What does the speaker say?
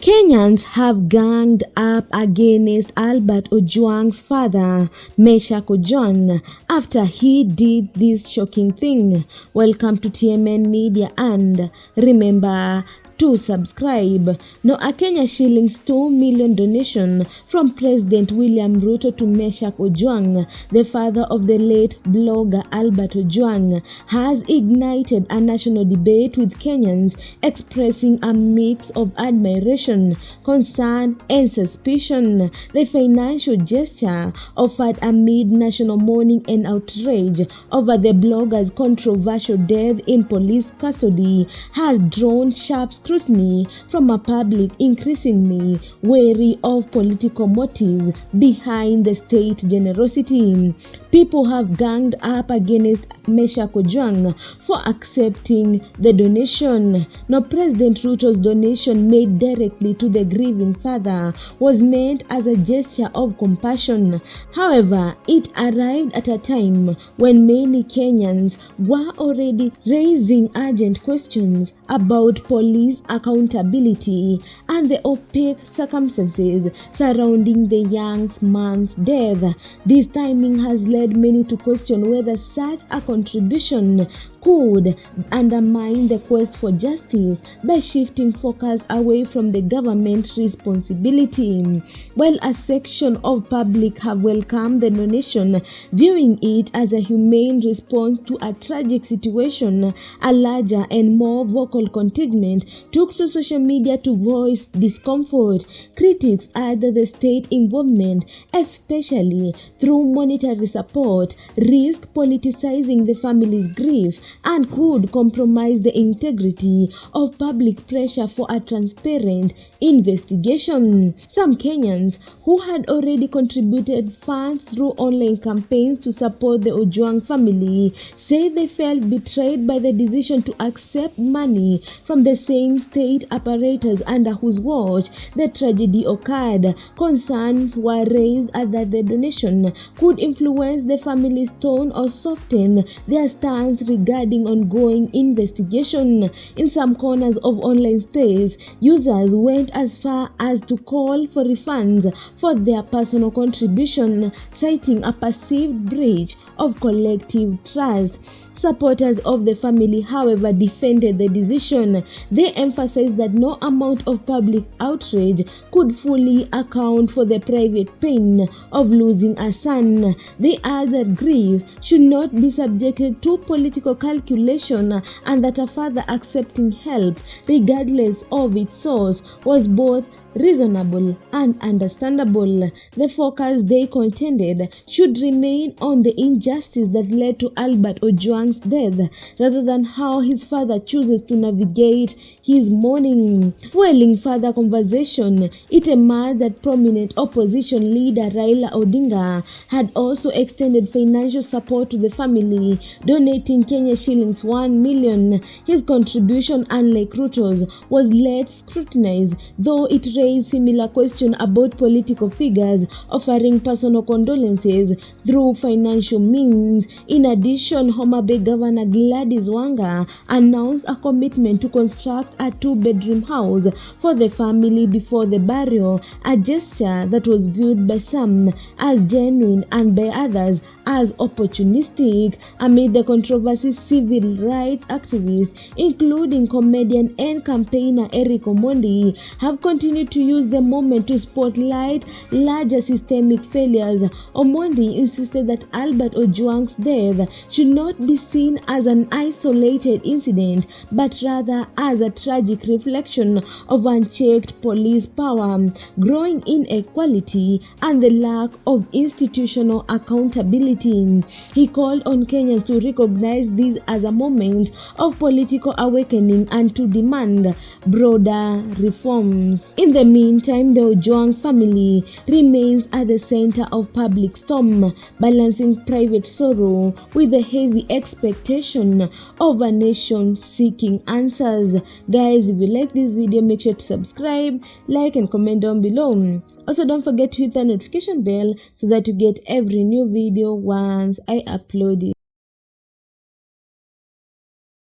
Kenyans have ganged up against Albert Ojwang's father, Ojwang, after he did this shocking thing. Welcome to TMN Media and remember to subscribe. Now, a Kenya shillings 2 million donation from President William Ruto to Ojwang, the father of the late blogger Albert Ojwang, has ignited a national debate with Kenyans expressing a mix of admiration, concern, and suspicion. The financial gesture, offered amid national mourning and outrage over the blogger's controversial death in police custody, has drawn sharp scrutiny from a public increasingly wary of political motives behind the state generosity. People have ganged up against Ojwang for accepting the donation. Now, President Ruto's donation made directly to the grieving father was meant as a gesture of compassion. However, it arrived at a time when many Kenyans were already raising urgent questions about police accountability and the opaque circumstances surrounding the young man's death. This timing has led many to question whether such a contribution could undermine the quest for justice by shifting focus away from the government responsibility. While a section of public have welcomed the donation, viewing it as a humane response to a tragic situation, a larger and more vocal contingent took to social media to voice discomfort. Critics add that the state involvement, especially through monetary support, risk politicizing the family's grief and could compromise the integrity of public pressure for a transparent investigation. Some Kenyans who had already contributed funds through online campaigns to support the Ojwang family say they felt betrayed by the decision to accept money from the same state apparatus under whose watch the tragedy occurred. Concerns were raised that the donation could influence the family's tone or soften their stance regarding ongoing investigation. In some corners of online space, users went as far as to call for refunds for their personal contribution, citing a perceived breach of collective trust. Supporters of the family, however, defended the decision. They emphasized that no amount of public outrage could fully account for the private pain of losing a son. They added that grief should not be subjected to political calculation and that a father accepting help, regardless of its source, was both reasonable and understandable. The focus, they contended, should remain on the injustice that led to Albert Ojwang's death rather than how his father chooses to navigate his mourning. Fueling further conversation, it emerged that prominent opposition leader Raila Odinga had also extended financial support to the family, donating Kenya shillings 1 million. His contribution, unlike Ruto's, was less scrutinized, though it raised similar question about political figures offering personal condolences through financial means. In addition, Homa Bay Governor Gladys Wanga announced a commitment to construct a 2-bedroom house for the family before the burial, a gesture that was viewed by some as genuine and by others as opportunistic. Amid the controversy, civil rights activists, including comedian and campaigner Eric Omondi, have continued to use the moment to spotlight larger systemic failures. Omondi insisted that Albert Ojwang's death should not be seen as an isolated incident, but rather as a tragic reflection of unchecked police power, growing inequality, and the lack of institutional accountability. He called on Kenyans to recognize this as a moment of political awakening and to demand broader reforms. In the meantime, the Ojwang family remains at the center of public storm, balancing private sorrow with the heavy expectation of a nation seeking answers. Guys, if you like this video, make sure to subscribe, like, and comment down below. Also, don't forget to hit the notification bell so that you get every new video once I upload it.